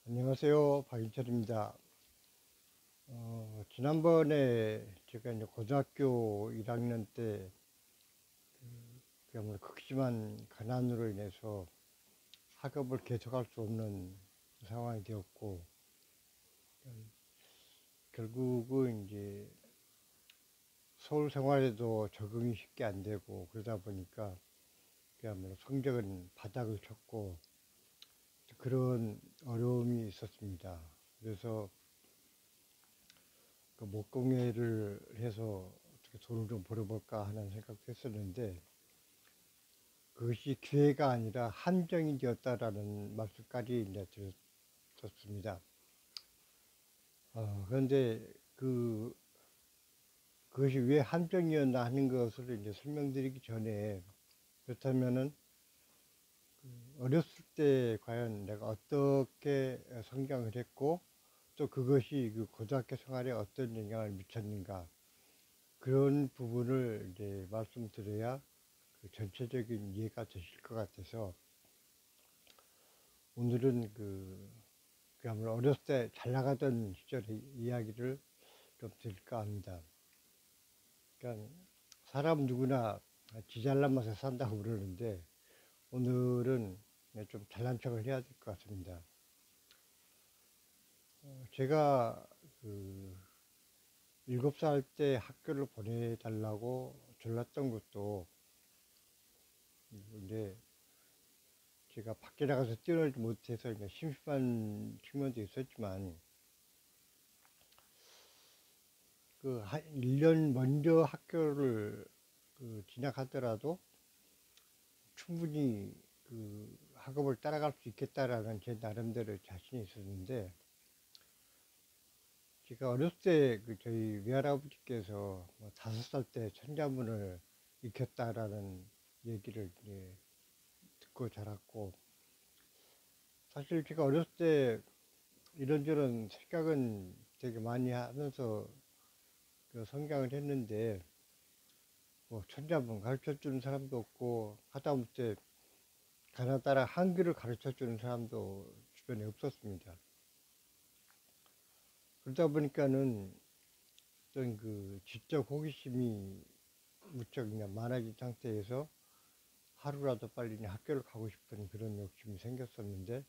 안녕하세요. 박인철입니다. 지난번에 제가 이제 고등학교 1학년 때 그야말로 극심한 가난으로 인해서 학업을 계속할 수 없는 상황이 되었고, 결국은 이제 서울 생활에도 적응이 쉽게 안 되고 그러다 보니까 그야말로 성적은 바닥을 쳤고 그런 어려움이 있었습니다. 그래서 그 목공예를 해서 어떻게 돈을 좀 벌어볼까 하는 생각도 했었는데 그것이 기회가 아니라 함정이 되었다라는 말씀까지 이제 들었습니다. 그런데 그 그것이 왜 함정이었나 하는 것을 이제 설명드리기 전에 그렇다면은 어렸을 때 과연 내가 어떻게 성장을 했고 또 그것이 그 고등학교 생활에 어떤 영향을 미쳤는가 그런 부분을 이제 말씀드려야 그 전체적인 이해가 되실 것 같아서 오늘은 그야말로 어렸을 때 잘 나가던 시절의 이야기를 좀 드릴까 합니다. 그러니까 사람 누구나 지 잘난 맛에 산다고 그러는데 오늘은 좀 잘난 척을 해야 될 것 같습니다. 제가 그 7살 때 학교를 보내달라고 졸랐던 것도 이제 제가 밖에 나가서 뛰어놀지 못해서 이제 심심한 측면도 있었지만 한 1년 먼저 학교를 진학하더라도 충분히 학업을 따라갈 수 있겠다라는 제 나름대로 자신이 있었는데 제가 어렸을 때 저희 외할아버지께서 뭐 5살 때 천자문을 익혔다라는 얘기를 이제 듣고 자랐고 사실 제가 어렸을 때 이런저런 생각은 되게 많이 하면서 성장을 했는데 뭐 천자문 가르쳐 주는 사람도 없고 하다못해 가나다라 한글을 가르쳐 주는 사람도 주변에 없었습니다. 그러다 보니까는 어떤 지적 호기심이 무척 그냥 많아진 상태에서 하루라도 빨리 그냥 학교를 가고 싶은 그런 욕심이 생겼었는데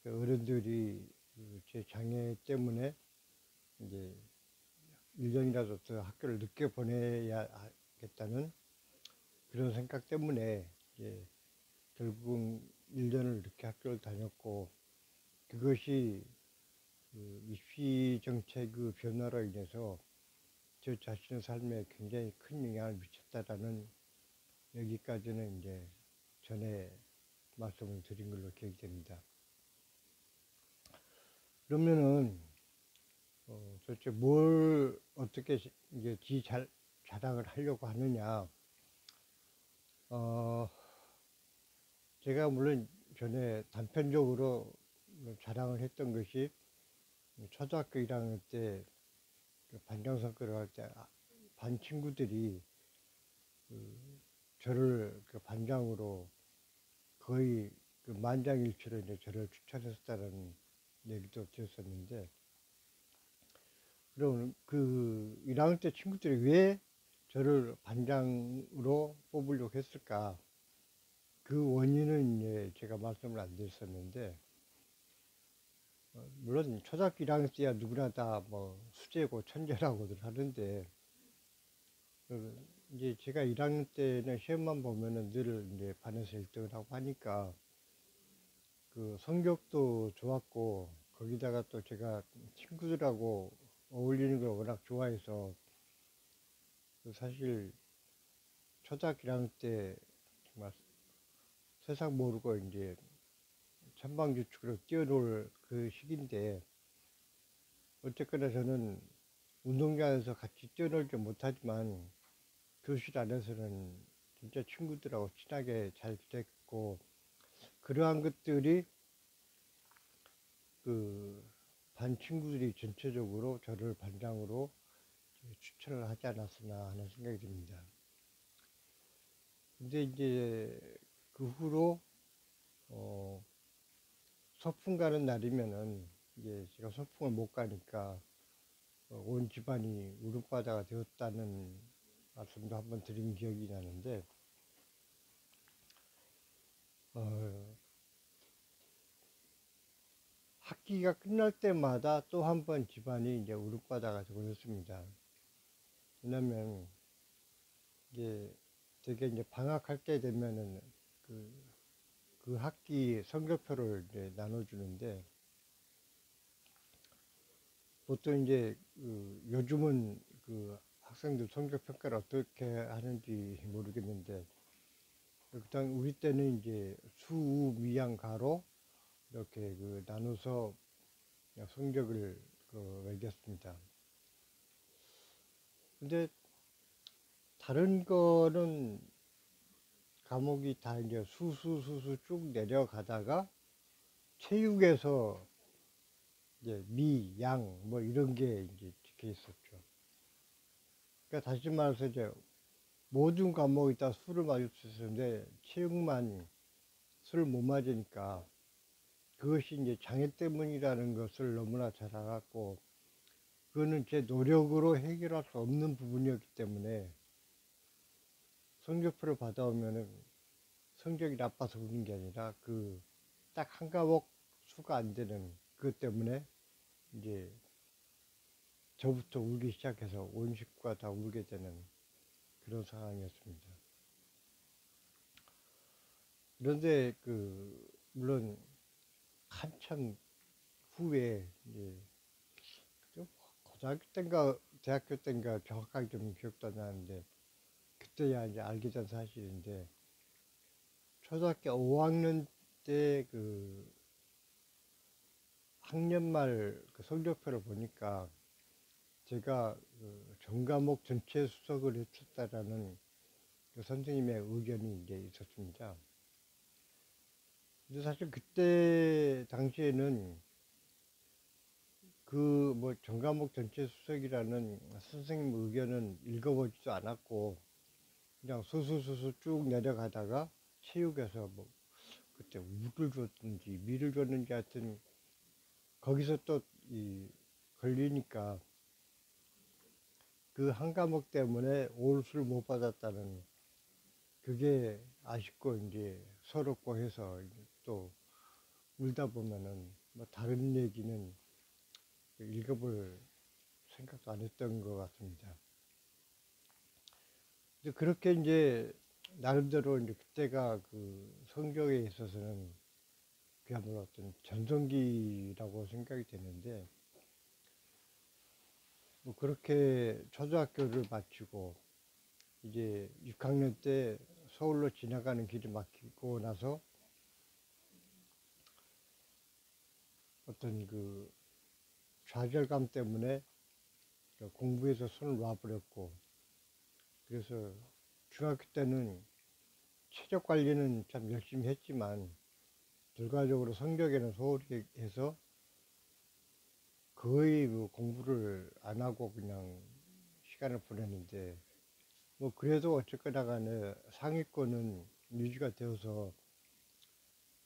어른들이 제 장애 때문에 이제 1년이라도 더 학교를 늦게 보내야 하겠다는 그런 생각 때문에 이제 결국은 1년을 늦게 학교를 다녔고 그것이 입시 정책의 변화로 인해서 저 자신의 삶에 굉장히 큰 영향을 미쳤다라는 여기까지는 이제 전에 말씀을 드린 걸로 기억이 됩니다. 그러면은 도대체 뭘 어떻게 이제 자랑을 하려고 하느냐? 어, 제가 물론 전에 단편적으로 자랑을 했던 것이 초등학교 1학년 때 반장 선거를 할 때 반 친구들이 저를 반장으로 거의 만장일치로 이제 저를 추천했었다는 얘기도 들었었는데 그럼 1학년 때 친구들이 왜 저를 반장으로 뽑으려고 했을까? 그 원인은 이제 제가 말씀을 안 드렸었는데 물론 초등학교 1학년 때야 누구나 다 뭐 수재고 천재라고들 하는데 이제 제가 1학년 때는 시험만 보면은 늘 이제 반에서 1등을 하고 하니까 성적도 좋았고 거기다가 또 제가 친구들하고 어울리는 걸 워낙 좋아해서 사실 초등학교 1학년 때 정말 세상 모르고 이제 천방지축으로 뛰어놀 그 시기인데 어쨌거나 저는 운동장에서 같이 뛰어놀지 못하지만 교실 안에서는 진짜 친구들하고 친하게 잘 지냈고 그러한 것들이 반 친구들이 전체적으로 저를 반장으로 추천을 하지 않았으나 하는 생각이 듭니다. 근데 이제 그 후로 소풍 가는 날이면은 이제 제가 소풍을 못 가니까 온 집안이 울음바다가 되었다는 말씀도 한번 드린 기억이 나는데, 어, 학기가 끝날 때마다 또 한 번 집안이 이제 울음바다가 되었습니다. 왜냐면 이게 되게 이제 방학할 때 되면은 그, 그 학기 성적표를 이제 나눠주는데, 보통 이제 요즘은 그 학생들 성적 평가를 어떻게 하는지 모르겠는데, 일단 우리 때는 이제 수, 우, 미, 양, 가로 이렇게 그 나눠서 성적을 매겼습니다. 근데 다른 거는 과목이 다 이제 수수 쭉 내려가다가 체육에서 이제 미, 양 뭐 이런 게 이제 적혀 있었죠. 그러니까 다시 말해서 이제 모든 과목이 다 수를 맞을 수 있었는데 체육만 수를 못 맞으니까 그것이 이제 장애 때문이라는 것을 너무나 잘 알았고, 그거는 제 노력으로 해결할 수 없는 부분이었기 때문에 성적표를 받아오면은 성적이 나빠서 우는 게 아니라 그 딱 한 과목 수가 안 되는 그것 때문에 이제 저부터 울기 시작해서 온 식구가 다 울게 되는 그런 상황이었습니다. 그런데 물론 한참 후에 이제 좀 고등학교 때인가 대학교 때인가 정확하게 좀 기억도 안 나는데, 그때야 이제 알게 된 사실인데, 초등학교 5학년 때 학년 말 성적표를 보니까 제가 전과목 전체 수석을 했었다라는 선생님의 의견이 이제 있었습니다. 근데 사실 그때 당시에는 그 뭐 전과목 전체 수석이라는 선생님 의견은 읽어보지도 않았고, 그냥 수수수수 쭉 내려가다가 체육에서 뭐 그때 우를 줬든지 미를 줬는지 하여튼 거기서 또 걸리니까 그 한 과목 때문에 올수를 못 받았다는, 그게 아쉽고 이제 서럽고 해서 또 울다 보면은 뭐 다른 얘기는 읽어볼 생각도 안 했던 것 같습니다. 이제 그렇게 이제 나름대로 이제 그때가 그 성적에 있어서는 그야말로 어떤 전성기라고 생각이 되는데, 뭐 그렇게 초등학교를 마치고 이제 6학년 때 서울로 지나가는 길이 막히고 나서 어떤 그 좌절감 때문에 공부에서 손을 놔버렸고, 그래서 중학교 때는 체력 관리는 참 열심히 했지만 결과적으로 성적에는 소홀히 해서 거의 그 공부를 안 하고 그냥 시간을 보냈는데, 뭐 그래도 어쨌거나 간에 상위권은 유지가 되어서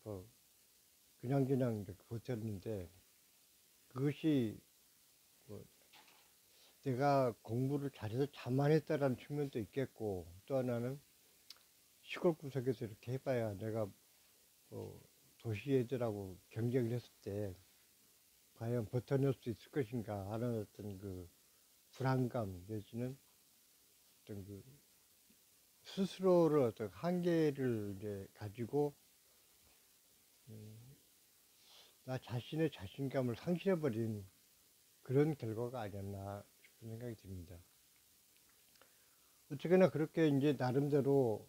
뭐 그냥 이렇게 버텼는데, 그것이 뭐 내가 공부를 잘해서 자만했다라는 측면도 있겠고, 또 하나는 시골 구석에서 이렇게 해봐야 내가 뭐 도시 애들하고 경쟁을 했을 때 과연 버텨낼 수 있을 것인가 하는 어떤 그 불안감 내지는 어떤 그 스스로를 어떤 한계를 이제 가지고 나 자신의 자신감을 상실해버린 그런 결과가 아니었나 싶은 생각이 듭니다. 어쨌거나 그렇게 이제 나름대로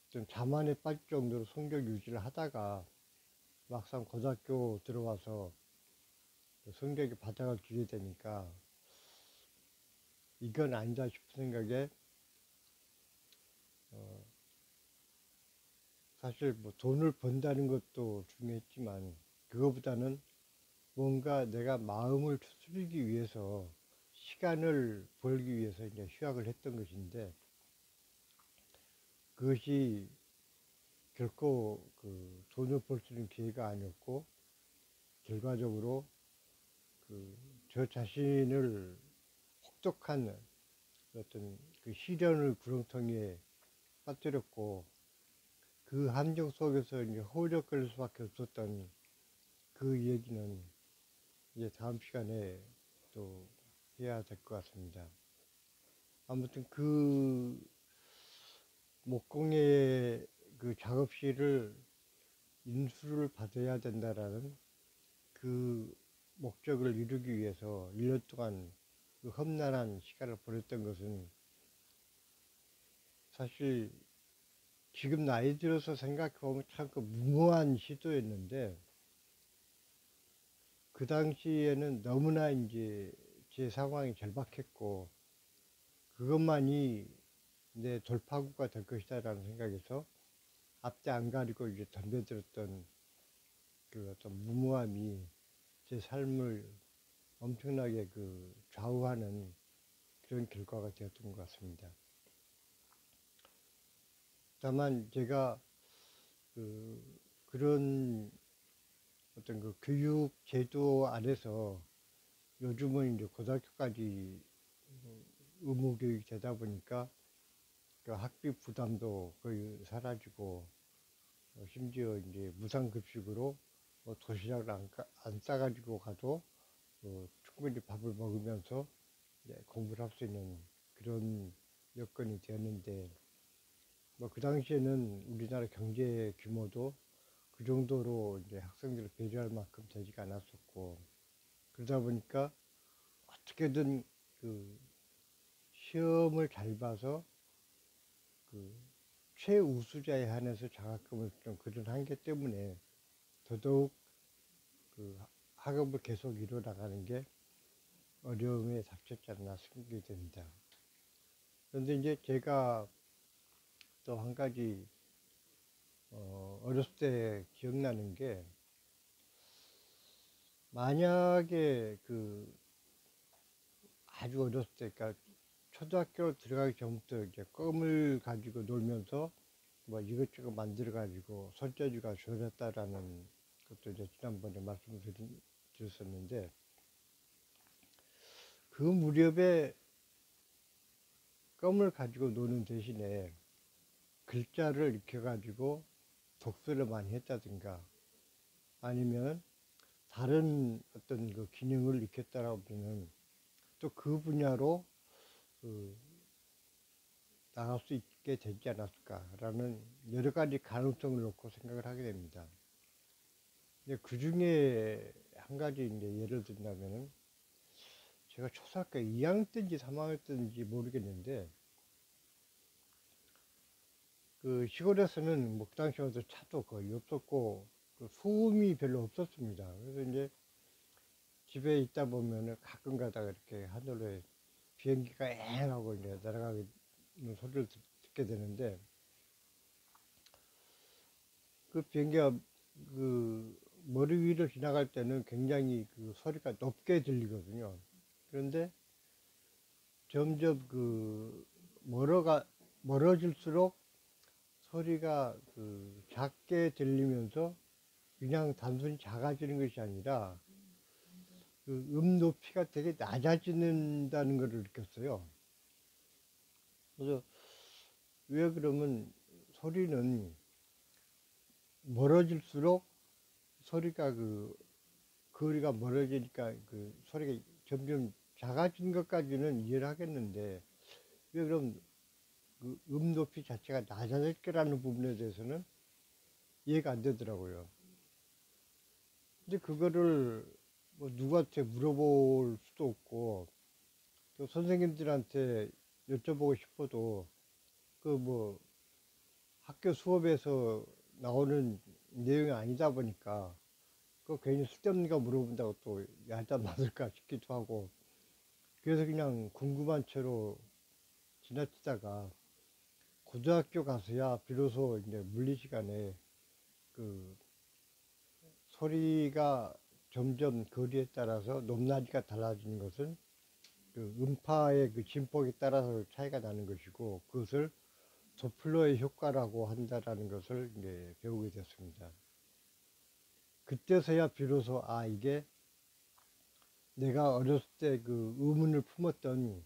좀 자만에 빠질 정도로 성적 유지를 하다가 막상 고등학교 들어와서 성적이 바닥을 기게 되니까 이건 아니다 싶은 생각에, 어, 사실 뭐 돈을 번다는 것도 중요했지만 그거보다는 뭔가 내가 마음을 추스르기 위해서 시간을 벌기 위해서 이제 휴학을 했던 것인데, 그것이 결코 그 돈을 벌 수 있는 기회가 아니었고, 결과적으로 저 자신을 혹독한 어떤 그 시련을 구렁텅이에 빠뜨렸고, 그 함정 속에서 이제 허우적거릴 수밖에 없었던 그 얘기는 이제 다음 시간에 또 해야 될 것 같습니다. 아무튼 그 목공의 그 작업실을 인수를 받아야 된다라는 그 목적을 이루기 위해서 1년 동안 그 험난한 시간을 보냈던 것은 사실 지금 나이 들어서 생각해보면 참 그 무모한 시도였는데, 그 당시에는 너무나 이제 제 상황이 절박했고, 그것만이 내 돌파구가 될 것이다라는 생각에서 앞뒤 안 가리고 이제 덤벼들었던 그 어떤 무모함이 제 삶을 엄청나게 그 좌우하는 그런 결과가 되었던 것 같습니다. 다만 제가 그런 어떤 그 교육 제도 안에서 요즘은 이제 고등학교까지 의무 교육이 되다 보니까 그 학비 부담도 거의 사라지고, 심지어 이제 무상급식으로 도시락을 안 싸가지고 가도 충분히 밥을 먹으면서 공부를 할 수 있는 그런 여건이 되었는데, 그 당시에는 우리나라 경제 규모도 그 정도로 이제 학생들을 배려할 만큼 되지가 않았었고, 그러다 보니까 어떻게든 그 시험을 잘 봐서 그 최우수자에 한해서 장학금을 좀 그런 한계 때문에 더더욱 그 학업을 계속 이뤄나가는 게 어려움에 닥쳤지 않나 생각이 됩니다. 그런데 이제 제가 또 한 가지 어렸을 때 기억나는 게, 만약에 그 아주 어렸을 때, 그러니까 초등학교 들어가기 전부터 이제 껌을 가지고 놀면서 뭐 이것저것 만들어 가지고 손재주가 좋아졌다라는 것도 이제 지난번에 말씀을 드렸었는데, 그 무렵에 껌을 가지고 노는 대신에 글자를 익혀가지고 독서를 많이 했다든가, 아니면 다른 어떤 그 기능을 익혔다라고 하면 또 그 분야로 그 나갈 수 있게 되지 않았을까라는 여러 가지 가능성을 놓고 생각을 하게 됩니다. 그 중에 한 가지 이제 예를 든다면은, 제가 초등학교 2학년 때인지 3학년 때인지 모르겠는데, 그 시골에서는 뭐 그 당시만 해도 차도 거의 없었고 그 소음이 별로 없었습니다. 그래서 이제 집에 있다 보면은 가끔 가다가 이렇게 하늘에 비행기가 엥 하고 이제 날아가는 소리를 듣게 되는데, 그 비행기가 그 머리 위를 지나갈 때는 굉장히 그 소리가 높게 들리거든요. 그런데 점점 그 멀어질수록 소리가 그 작게 들리면서 그냥 단순히 작아지는 것이 아니라 그 높이가 되게 낮아지는다는 것을 느꼈어요. 그래서 왜 그러면 소리는 멀어질수록 소리가 그 거리가 멀어지니까 그 소리가 점점 작아진 것까지는 이해를 하겠는데, 왜 그럼 그 높이 자체가 낮아질 거라는 부분에 대해서는 이해가 안 되더라고요. 근데 그거를 뭐 누구한테 물어볼 수도 없고, 또 선생님들한테 여쭤보고 싶어도 그 뭐 학교 수업에서 나오는 내용이 아니다 보니까 그 괜히 쓸데없는 거 물어본다고 또 얄짤 맞을까 싶기도 하고, 그래서 그냥 궁금한 채로 지나치다가 고등학교 가서야 비로소 이제 물리 시간에 그 소리가 점점 거리에 따라서 높낮이가 달라지는 것은 그 음파의 그 진폭에 따라서 차이가 나는 것이고, 그것을 도플러의 효과라고 한다라는 것을 이제 배우게 됐습니다. 그때서야 비로소 아, 이게 내가 어렸을 때 그 의문을 품었던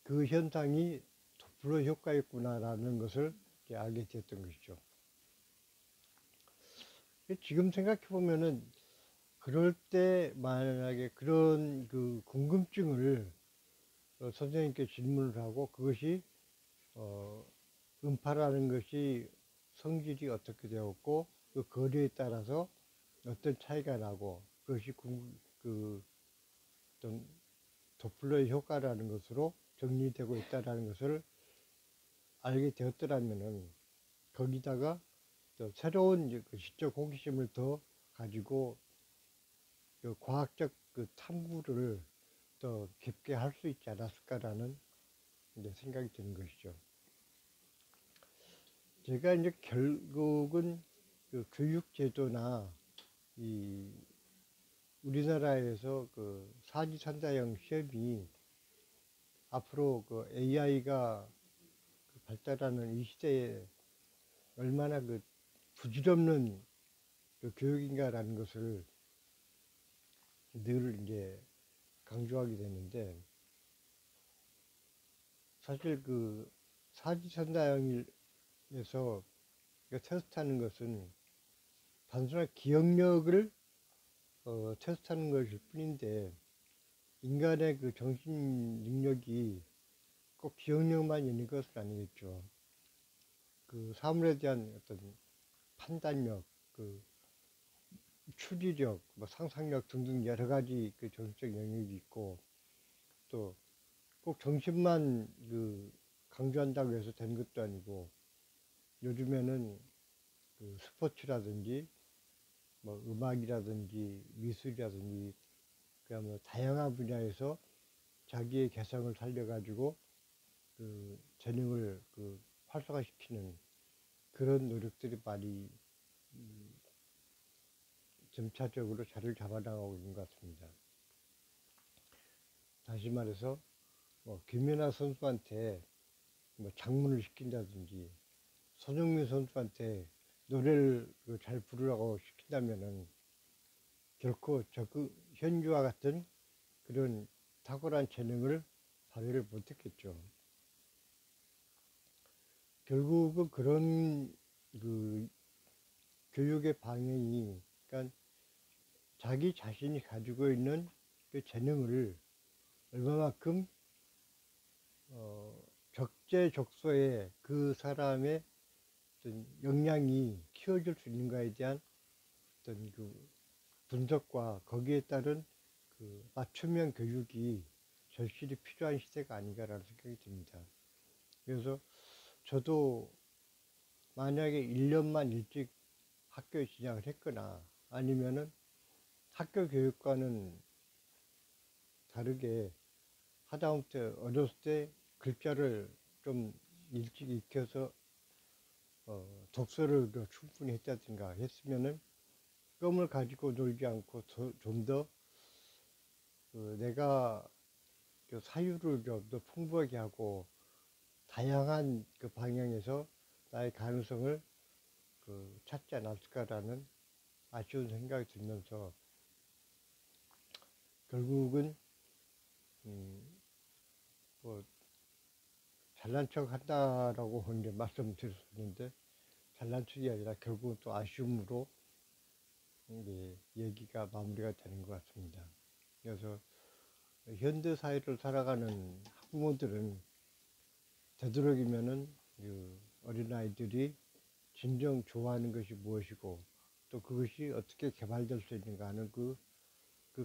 그 현상이 도플러 효과였구나라는 것을 이제 알게 됐던 것이죠. 지금 생각해 보면은 그럴 때 만약에 그런 그 궁금증을 선생님께 질문을 하고 그것이 음파라는 것이 성질이 어떻게 되었고 그 거리에 따라서 어떤 차이가 나고 그것이 그 어떤 도플러의 효과라는 것으로 정리되고 있다는 것을 알게 되었더라면은 거기다가 또 새로운 그 시적 호기심을 더 가지고 그 과학적 그 탐구를 더 깊게 할 수 있지 않았을까라는 이제 생각이 드는 것이죠. 제가 이제 결국은 그 교육제도나 이 우리나라에서 그 사지선다형 시험이 앞으로 그 AI가 발달하는 이 시대에 얼마나 그 부질없는 그 교육인가라는 것을 늘 이제 강조하게 되는데 사실 그 사지선다형에서 테스트하는 것은 단순한 기억력을 테스트하는 것일 뿐인데 인간의 그 정신 능력이 꼭 기억력만 있는 것은 아니겠죠. 그 사물에 대한 어떤 판단력, 그 추리력, 뭐 상상력 등등 여러 가지 그 정신적 영역이 있고 또 꼭 정신만 그 강조한다고 해서 된 것도 아니고 요즘에는 그 스포츠라든지 뭐 음악이라든지 미술이라든지 그냥 뭐 다양한 분야에서 자기의 개성을 살려가지고 그 재능을 그 활성화시키는 그런 노력들이 많이 점차적으로 자리를 잡아나가고 있는 것 같습니다. 다시 말해서 뭐 김연아 선수한테 뭐 장문을 시킨다든지 손흥민 선수한테 노래를 잘 부르라고 시킨다면은 결코 그 현주와 같은 그런 탁월한 재능을 발휘를 못했겠죠. 결국은 그런 그 교육의 방향이 그러니까 자기 자신이 가지고 있는 그 재능을 얼마만큼 적재적소에 그 사람의 어떤 역량이 키워줄 수 있는가에 대한 어떤 그 분석과 거기에 따른 그 맞춤형 교육이 절실히 필요한 시대가 아닌가라는 생각이 듭니다. 그래서 저도 만약에 1년만 일찍 학교에 진학을 했거나 아니면은 학교 교육과는 다르게 하다못해 어렸을 때 글자를 좀 일찍 익혀서 독서를 충분히 했다든가 했으면은 꿈을 가지고 놀지 않고 좀 더 내가 그 사유를 좀 더 풍부하게 하고 다양한 그 방향에서 나의 가능성을 그 찾지 않았을까라는 아쉬운 생각이 들면서 결국은 뭐 잘난 척 한다라고 이제 말씀드렸는데 잘난 척이 아니라 결국은 또 아쉬움으로 이제 얘기가 마무리가 되는 것 같습니다. 그래서 현대 사회를 살아가는 학부모들은 되도록이면은 그 어린아이들이 진정 좋아하는 것이 무엇이고 또 그것이 어떻게 개발될 수 있는가 하는 그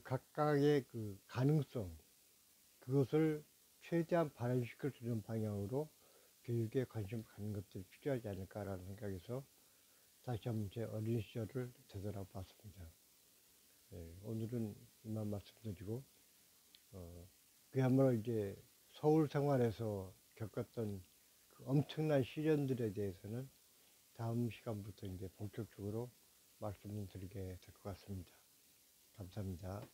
각각의 그 가능성 그것을 최대한 발현시킬 수 있는 방향으로 교육에 관심을 갖는 것들이 필요하지 않을까라는 생각에서 다시 한번 제 어린 시절을 되돌아봤습니다. 네, 오늘은 이만 말씀드리고 그야말로 이제 서울 생활에서 겪었던 그 엄청난 시련들에 대해서는 다음 시간부터 이제 본격적으로 말씀을 드리게 될 것 같습니다. 감사합니다.